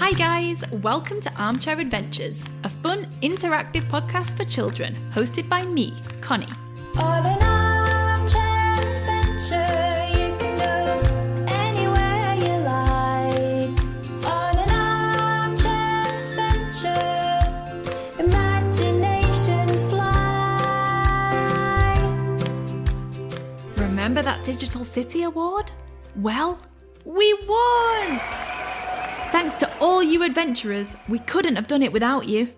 Hi guys, welcome to Armchair Adventures, a fun, interactive podcast for children, hosted by me, Connie. On an armchair adventure, you can go anywhere you like. On an armchair adventure, imaginations fly. Remember that Digital City Award? Well, we won! Thanks to all you adventurers, we couldn't have done it without you.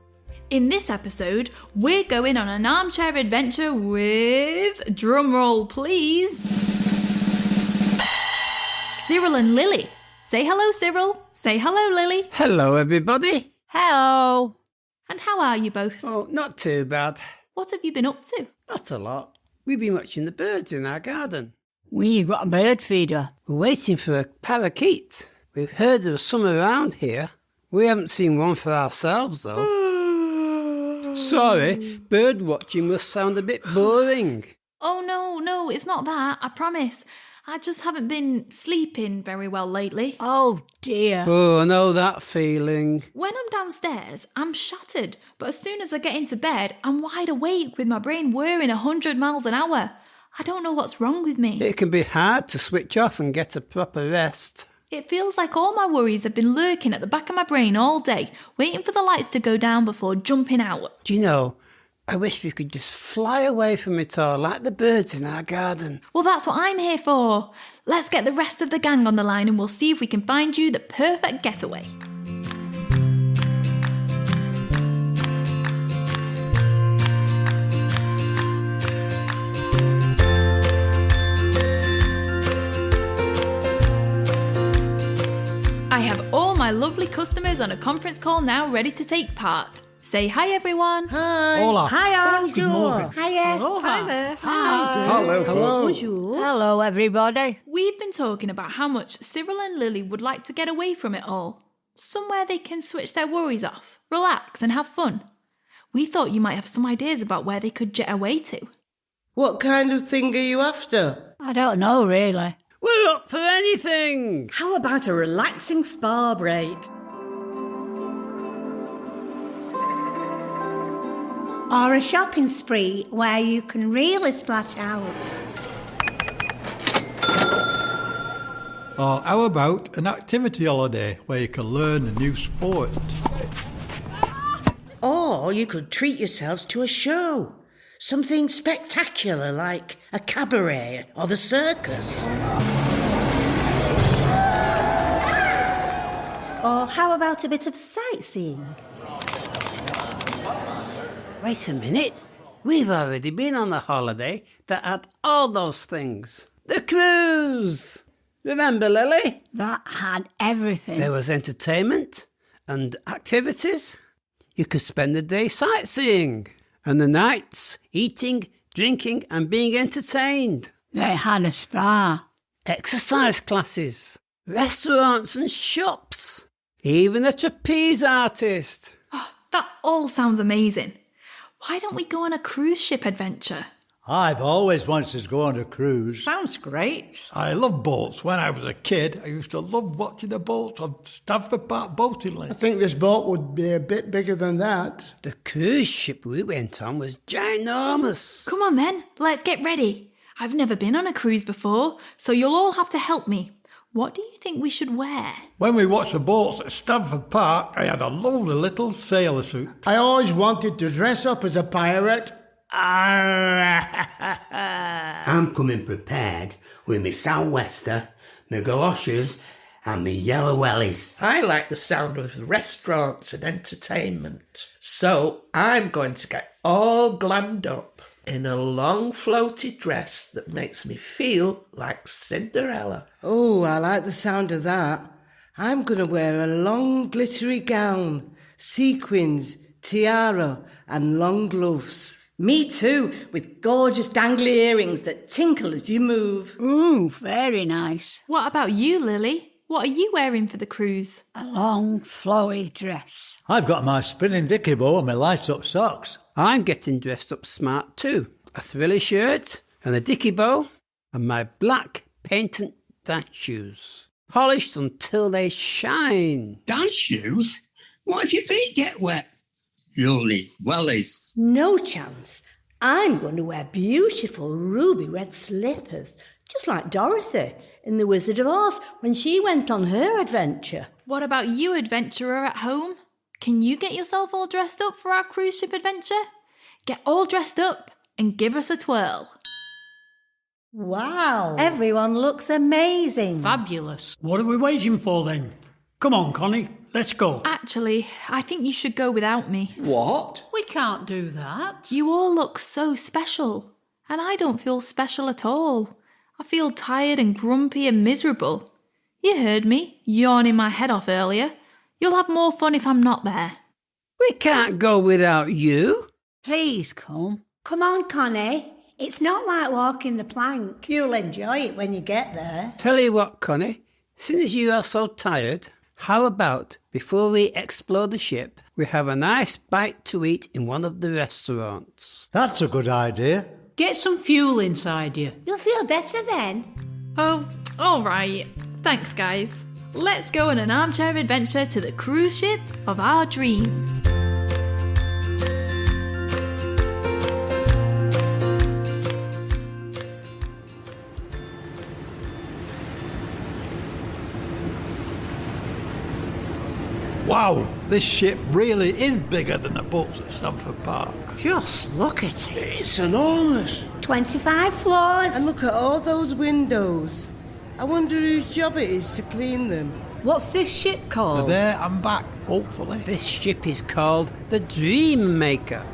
In this episode, we're going on an armchair adventure with, drumroll please, Cyril and Lily. Say hello, Cyril. Say hello, Lily. Hello, everybody. Hello. And how are you both? Oh, not too bad. What have you been up to? Not a lot. We've been watching the birds in our garden. We've got a bird feeder. We're waiting for a parakeet. We've heard there was some around here. We haven't seen one for ourselves, though. Sorry, bird watching must sound a bit boring. Oh, no, it's not that, I promise. I just haven't been sleeping very well lately. Oh dear. Oh, I know that feeling. When I'm downstairs, I'm shattered, but as soon as I get into bed, I'm wide awake with my brain whirring 100 miles an hour. I don't know what's wrong with me. It can be hard to switch off and get a proper rest. It feels like all my worries have been lurking at the back of my brain all day, waiting for the lights to go down before jumping out. Do you know, I wish we could just fly away from it all like the birds in our garden. Well, that's what I'm here for. Let's get the rest of the gang on the line and we'll see if we can find you the perfect getaway. I have all my lovely customers on a conference call now ready to take part. Say hi, everyone. Hi. Hola. Hi, Good morning. Hiya. Aloha. Hi there. Hi. Hello. Bonjour. Hello, everybody. We've been talking about how much Cyril and Lily would like to get away from it all. Somewhere they can switch their worries off, relax and have fun. We thought you might have some ideas about where they could jet away to. What kind of thing are you after? I don't know, really. We're up for anything. How about a relaxing spa break? Or a shopping spree where you can really splash out. Or how about an activity holiday where you can learn a new sport? Or you could treat yourselves to a show. Something spectacular like a cabaret or the circus. Or how about a bit of sightseeing? Wait a minute. We've already been on a holiday that had all those things. The cruise. Remember, Lily? That had everything. There was entertainment and activities. You could spend the day sightseeing and the nights eating, drinking and being entertained. They had a spa. Exercise classes, restaurants and shops. Even a trapeze artist. Oh, that all sounds amazing. Why don't we go on a cruise ship adventure? I've always wanted to go on a cruise. Sounds great. I love boats. When I was a kid, I used to love watching the boats on Stamford Park boating I lane. think this boat would be a bit bigger than that. The cruise ship we went on was ginormous. Come on then, let's get ready. I've never been on a cruise before, so you'll all have to help me. What do you think we should wear? When we watched the boats at Stamford Park, I had a lovely little sailor suit. I always wanted to dress up as a pirate. I'm coming prepared with my sou'wester, my galoshes and my yellow wellies. I like the sound of restaurants and entertainment. So I'm going to get all glammed up in a long floaty dress that makes me feel like Cinderella. Oh, I like the sound of that. I'm going to wear a long glittery gown, sequins, tiara and long gloves. Me too, with gorgeous dangly earrings that tinkle as you move. Ooh, very nice. What about you, Lily? What are you wearing for the cruise? A long, flowy dress. I've got my spinning dicky bow and my light-up socks. I'm getting dressed up smart too. A thrilly shirt and a dicky bow and my black patent dance shoes. polished until they shine. Dance shoes? What if your feet get wet? You'll need wellies. No chance. I'm going to wear beautiful ruby red slippers, just like Dorothy in The Wizard of Oz when she went on her adventure. What about you, adventurer at home? Can you get yourself all dressed up for our cruise ship adventure? Get all dressed up and give us a twirl. Wow. Everyone looks amazing. Fabulous. What are we waiting for then? Come on, Connie, let's go. Actually, I think you should go without me. What? We can't do that. You all look so special, and I don't feel special at all. I feel tired and grumpy and miserable. You heard me, yawning my head off earlier. You'll have more fun if I'm not there. We can't go without you. Please come. Come on, Connie. It's not like walking the plank. You'll enjoy it when you get there. Tell you what, Connie, since you are so tired, how about, before we explore the ship, we have a nice bite to eat in one of the restaurants? That's a good idea. Get some fuel inside you. You'll feel better then. Oh, all right. Thanks, guys. Let's go on an armchair adventure to the cruise ship of our dreams. Wow, this ship really is bigger than the boats at Stamford Park. Just look at it. It's enormous. 25 floors. And look at all those windows. I wonder whose job it is to clean them. What's this ship They're called? there and back, hopefully. This ship is called the Dream Maker.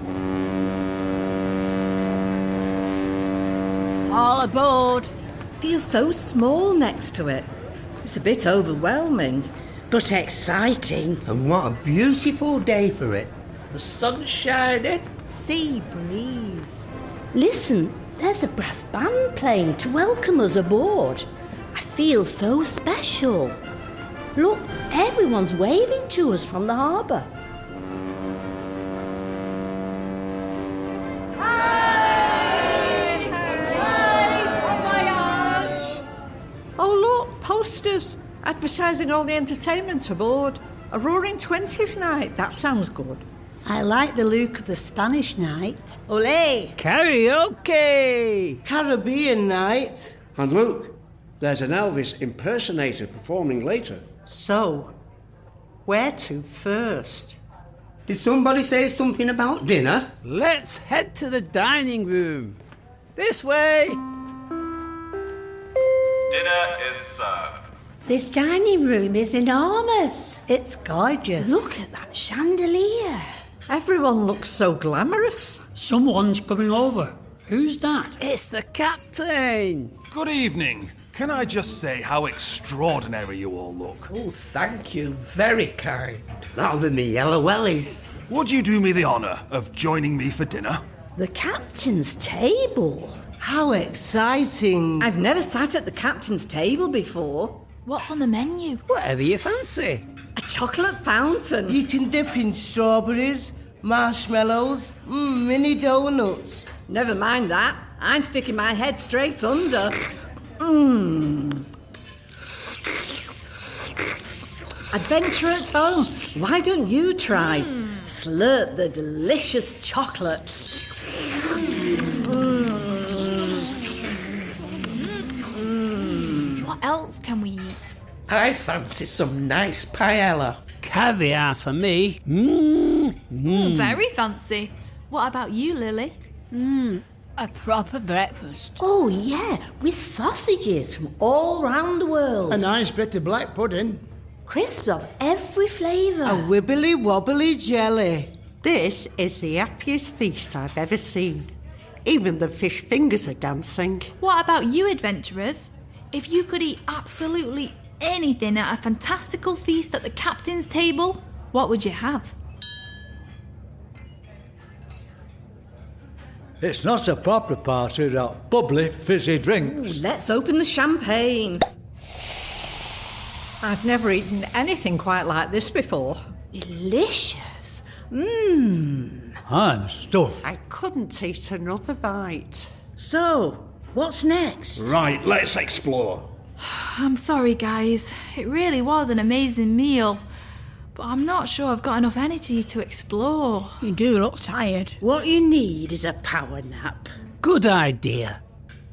All aboard. Feels so small next to it. It's a bit overwhelming. But exciting. And what a beautiful day for it. The sun's shining. Sea breeze. Listen, there's a brass band playing to welcome us aboard. I feel so special. Look, everyone's waving to us from the harbour. Oh, look, posters advertising all the entertainment aboard. A Roaring Twenties night, that sounds good. I like the look of the Spanish night. Ole! Karaoke! Caribbean night. And look, there's an Elvis impersonator performing later. So, where to first? Did somebody say something about dinner? Let's head to the dining room. This way! Dinner is served. This dining room is enormous. It's gorgeous. Look at that chandelier. Everyone looks so glamorous. Someone's coming over. Who's that? It's the captain. Good evening. Can I just say how extraordinary you all look? Oh, thank you. Very kind. That'll be me yellow wellies. Would you do me the honour of joining me for dinner? The captain's table. How exciting. I've never sat at the captain's table before. What's on the menu? Whatever you fancy. A chocolate fountain. You can dip in strawberries, marshmallows, mini donuts. Never mind that. I'm sticking my head straight under. Adventure at home. Why don't you try? Slurp the delicious chocolate. What else can we eat? I fancy some nice paella. Caviar for me. Very fancy. What about you, Lily? A proper breakfast. Oh, yeah, with sausages from all round the world. A nice bit of black pudding. Crisps of every flavour. A wibbly wobbly jelly. This is the happiest feast I've ever seen. Even the fish fingers are dancing. What about you, adventurers? If you could eat absolutely anything at a fantastical feast at the captain's table, what would you have? It's not a proper party without bubbly, fizzy drinks. Let's open the champagne. I've never eaten anything quite like this before. Delicious. I'm stuffed. I couldn't eat another bite. So, what's next? Right, let's explore. I'm sorry, guys. It really was an amazing meal. But I'm not sure I've got enough energy to explore. You do look tired. What you need is a power nap. Good idea.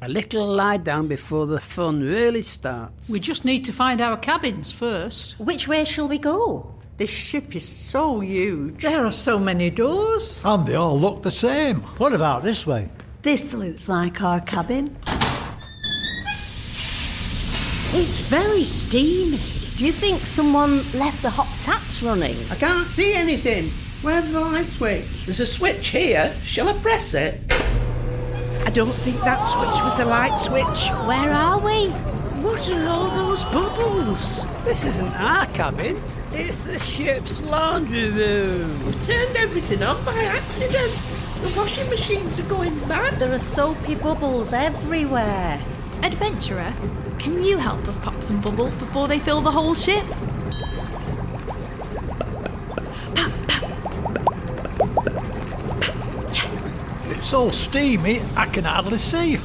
A little lie down before the fun really starts. We just need to find our cabins first. Which way shall we go? This ship is so huge. There are so many doors. And they all look the same. What about this way? This looks like our cabin. It's very steamy. Do you think someone left the hot taps running? I can't see anything. Where's the light switch? There's a switch here. Shall I press it? I don't think that switch was the light switch. Where are we? What are all those bubbles? This isn't our cabin. It's the ship's laundry room. We turned everything on by accident. The washing machines are going mad. There are soapy bubbles everywhere. Adventurer, can you help us pop some bubbles before they fill the whole ship? It's so steamy, I can hardly see.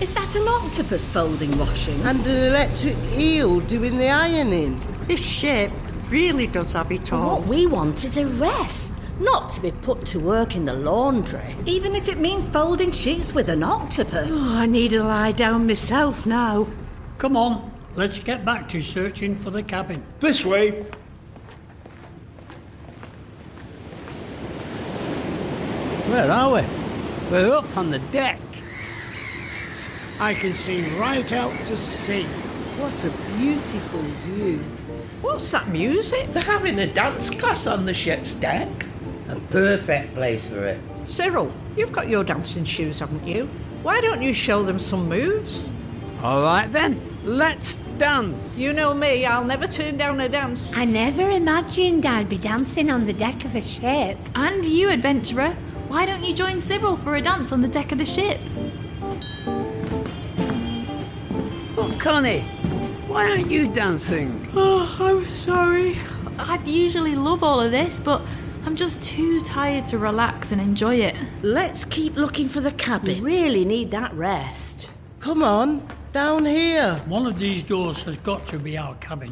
Is that an octopus folding washing? And an electric eel doing the ironing. This ship really does have it all. What we want is a rest, not to be put to work in the laundry. Even if it means folding sheets with an octopus. Oh, I need to lie down myself now. Come on, let's get back to searching for the cabin. This way. Where are we? We're up on the deck. I can see right out to sea. What a beautiful view. What's that music? They're having a dance class on the ship's deck. A perfect place for it. Cyril, you've got your dancing shoes, haven't you? Why don't you show them some moves? All right then, let's dance. You know me, I'll never turn down a dance. I never imagined I'd be dancing on the deck of a ship. And you, adventurer, why don't you join Cyril for a dance on the deck of the ship? Look, Connie, why aren't you dancing? Oh, I'm sorry. I'd usually love all of this, but I'm just too tired to relax and enjoy it. Let's keep looking for the cabin. We really need that rest. Come on, down here. One of these doors has got to be our cabin.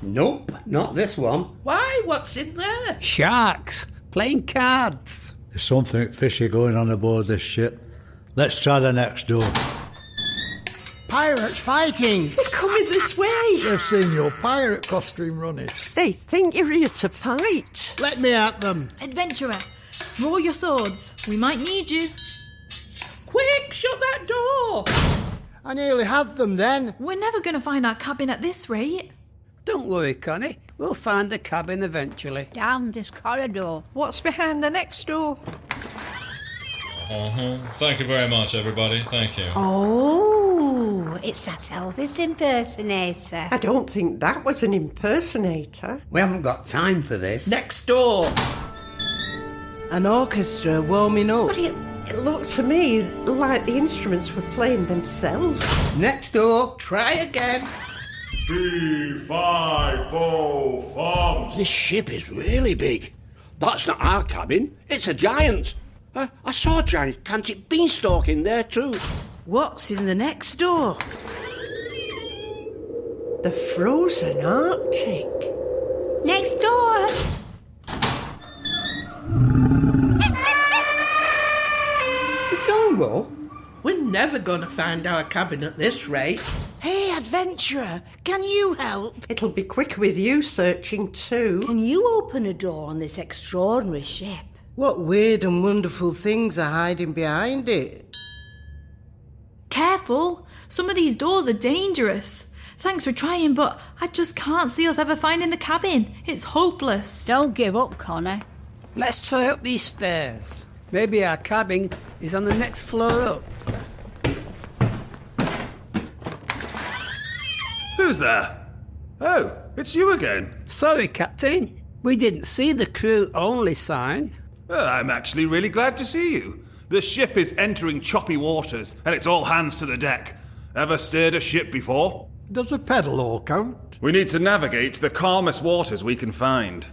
Nope, not this one. Why? What's in there? Sharks playing cards. There's something fishy going on aboard this ship. Let's try the next door. Pirates fighting! They're coming this way. They've seen your pirate costume running. They think you're here to fight. Let me at them. Adventurer, draw your swords. We might need you. Quick, shut that door. I nearly had them then. We're never going to find our cabin at this rate. Don't worry, Connie. We'll find the cabin eventually. Down this corridor. What's behind the next door? Thank you very much, everybody. Thank you. Oh, it's that Elvis impersonator. I don't think that was an impersonator. We haven't got time for this. Next door. An orchestra warming up. But it looked to me like the instruments were playing themselves. Next door. Try again. B545. This ship is really big. That's not our cabin. It's a giant. I saw a gigantic beanstalk in there too. What's in the next door? The frozen Arctic. Next door. The jungle? We're never going to find our cabin at this rate. Hey, adventurer, can you help? It'll be quicker with you searching too. Can you open a door on this extraordinary ship? What weird and wonderful things are hiding behind it? Careful. Some of these doors are dangerous. Thanks for trying, but I just can't see us ever finding the cabin. It's hopeless. Don't give up, Connie. Let's try up these stairs. Maybe our cabin is on the next floor up. Who's there? Oh, it's you again. Sorry, Captain. We didn't see the crew only sign. Well, I'm actually really glad to see you. The ship is entering choppy waters, and it's all hands to the deck. Ever steered a ship before? Does a pedal all count? We need to navigate the calmest waters we can find.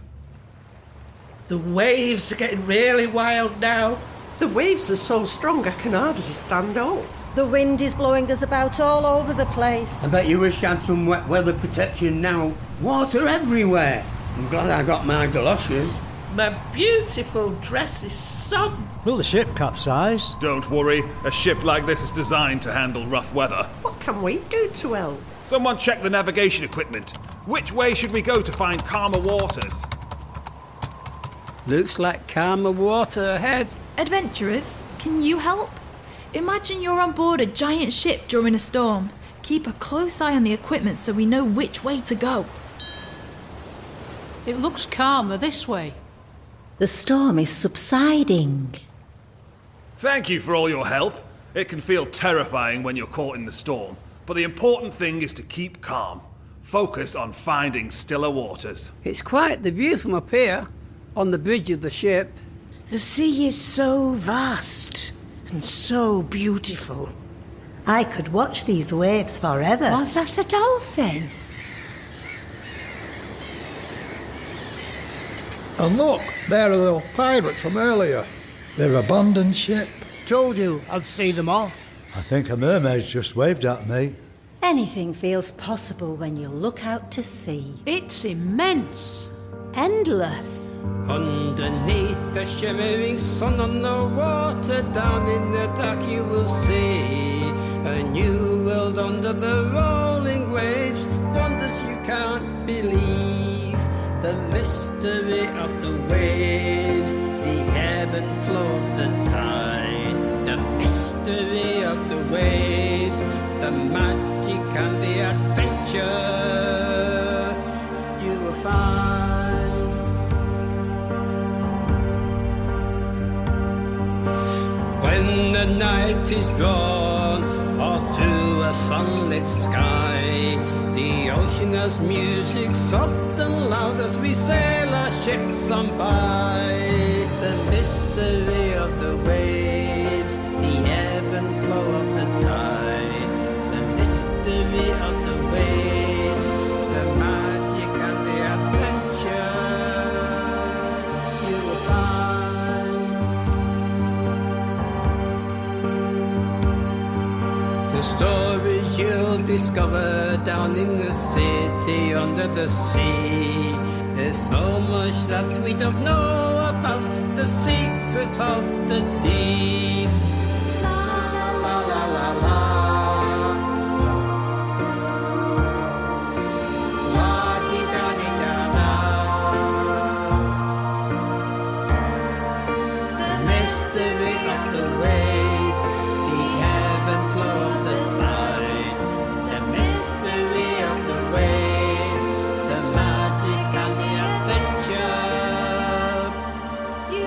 The waves are getting really wild now. The waves are so strong I can hardly stand up. The wind is blowing us about all over the place. I bet you wish you had some wet weather protection now. Water everywhere. I'm glad I got my galoshes. My beautiful dress is soaked. Will the ship capsize? Don't worry, a ship like this is designed to handle rough weather. What can we do to help? Someone check the navigation equipment. Which way should we go to find calmer waters? Looks like calmer water ahead. Adventurers, can you help? Imagine you're on board a giant ship during a storm. Keep a close eye on the equipment so we know which way to go. It looks calmer this way. The storm is subsiding. Thank you for all your help. It can feel terrifying when you're caught in the storm, but the important thing is to keep calm. Focus on finding stiller waters. It's quite the view from up here, on the bridge of the ship. The sea is so vast and so beautiful. I could watch these waves forever. Was that a dolphin? And look, there are those pirates from earlier. Their abandoned ship. Told you I'd see them off. I think a mermaid's just waved at me. Anything feels possible when you look out to sea. It's immense. Endless. Underneath the shimmering sun on the water, down in the dark you will see a new world under the rolling waves, wonders you can't believe. The mystery of the waves, the ebb and flow of the tide, the mystery of the waves, the magic and the adventure you will find. When the night is drawn, or through a sunlit sky, the ocean has music soft and loud as we sail our ships on by. The mystery of the waves, the ebb and flow of the tide, the mystery of the waves, the magic and the adventure you will find. The stories you'll discover down in the city under the sea. There's so much that we don't know about the secrets of the deep. La la la la la. La di da di da da. The mystery of the waves, the ebb and flow of the tide, the mystery of the waves, the magic and the adventure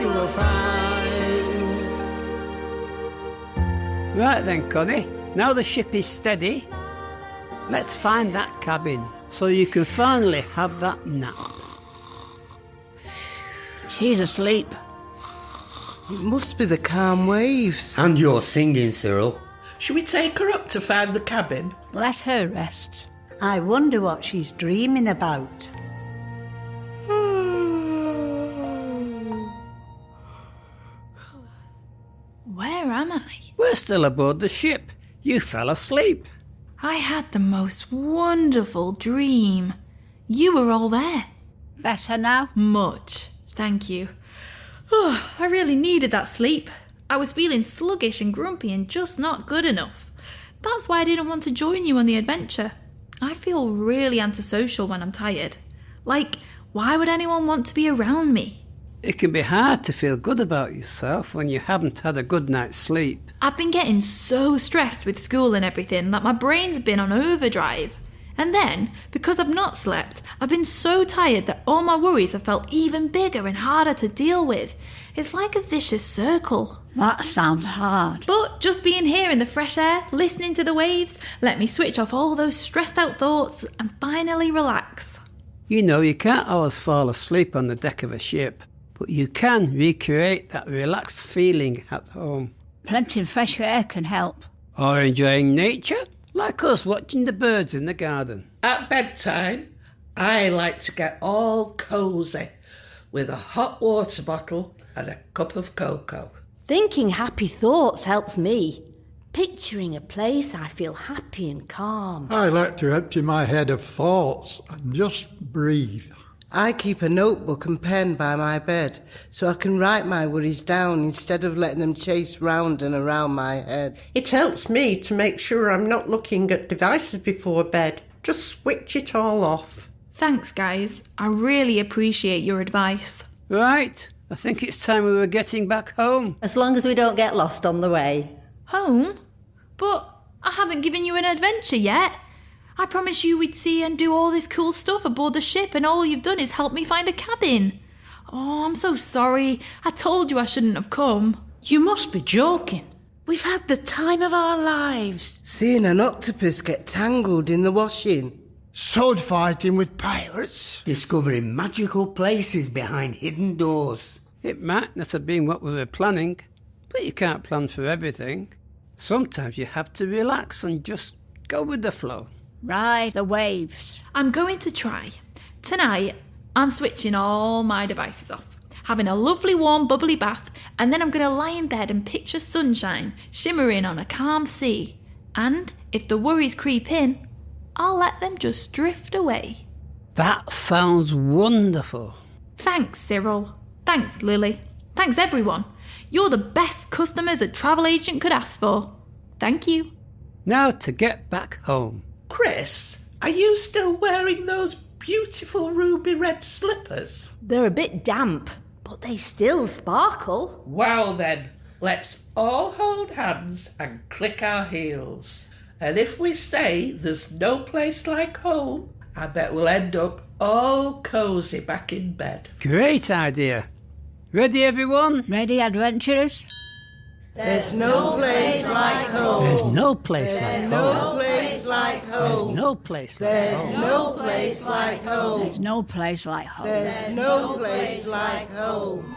you will find. Right then, Connie. Now the ship is steady, let's find that cabin so you can finally have that nap. She's asleep. It must be the calm waves. And you're singing, Cyril. Should we take her up to find the cabin? Let her rest. I wonder what she's dreaming about. Where am I? We're still aboard the ship. You fell asleep. I had the most wonderful dream. You were all there. Better now? Much, thank you. Oh, I really needed that sleep. I was feeling sluggish and grumpy and just not good enough. That's why I didn't want to join you on the adventure. I feel really antisocial when I'm tired. Like, why would anyone want to be around me? It can be hard to feel good about yourself when you haven't had a good night's sleep. I've been getting so stressed with school and everything that my brain's been on overdrive. And then, because I've not slept, I've been so tired that all my worries have felt even bigger and harder to deal with. It's like a vicious circle. That sounds hard. But just being here in the fresh air, listening to the waves, let me switch off all those stressed out thoughts and finally relax. You know, you can't always fall asleep on the deck of a ship, but you can recreate that relaxed feeling at home. Plenty of fresh air can help. Or enjoying nature, like us watching the birds in the garden. At bedtime, I like to get all cosy with a hot water bottle and a cup of cocoa. Thinking happy thoughts helps me. Picturing a place I feel happy and calm. I like to empty my head of thoughts and just breathe. I keep a notebook and pen by my bed so I can write my worries down instead of letting them chase round and around my head. It helps me to make sure I'm not looking at devices before bed. Just switch it all off. Thanks, guys. I really appreciate your advice. Right, I think it's time we were getting back home. As long as we don't get lost on the way. Home? But I haven't given you an adventure yet. I promised you we'd see and do all this cool stuff aboard the ship, and all you've done is help me find a cabin. Oh, I'm so sorry. I told you I shouldn't have come. You must be joking. We've had the time of our lives. Seeing an octopus get tangled in the washing. Sword fighting with pirates. Discovering magical places behind hidden doors. It might not have been what we were planning, but you can't plan for everything. Sometimes you have to relax and just go with the flow. Ride the waves. I'm going to try. Tonight, I'm switching all my devices off, having a lovely warm bubbly bath, and then I'm going to lie in bed and picture sunshine shimmering on a calm sea. And if the worries creep in, I'll let them just drift away. That sounds wonderful. Thanks, Cyril. Thanks, Lily. Thanks, everyone. You're the best customers a travel agent could ask for. Thank you. Now to get back home. Chris, are you still wearing those beautiful ruby red slippers? They're a bit damp, but they still sparkle. Well then, let's all hold hands and click our heels. And if we say there's no place like home, I bet we'll end up all cosy back in bed. Great idea. Ready, everyone? Ready, adventurers? There's no place like home. There's no place like home. No place like home. There's no place like There's home. no place like home. There's no place like home. There's no place like home.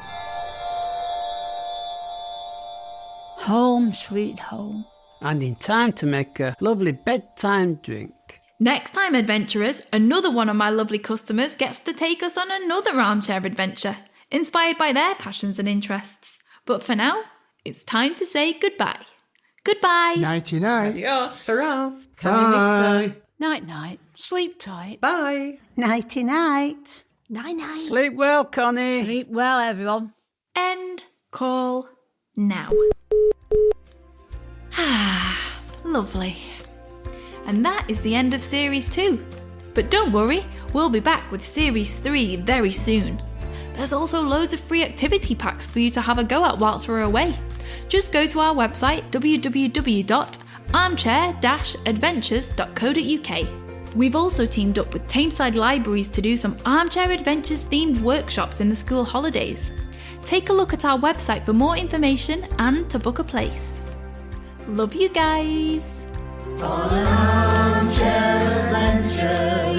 Home, sweet home. And in time to make a lovely bedtime drink. Next time, adventurers, another one of my lovely customers gets to take us on another armchair adventure, inspired by their passions and interests. But for now, it's time to say goodbye. Goodbye. Nighty-night. Adios. Hurrah. Bye. Night-night. Sleep tight. Bye. Nighty-night. Night-night. Sleep well, Connie. Sleep well, everyone. End call now. Ah, lovely. And that is the end of Series 2. But don't worry, we'll be back with Series 3 very soon. There's also loads of free activity packs for you to have a go at whilst we're away. Just go to our website www.armchair-adventures.co.uk. We've also teamed up with Tameside Libraries to do some Armchair Adventures themed workshops in the school holidays. Take a look at our website for more information and to book a place. Love you guys! On an armchair adventure.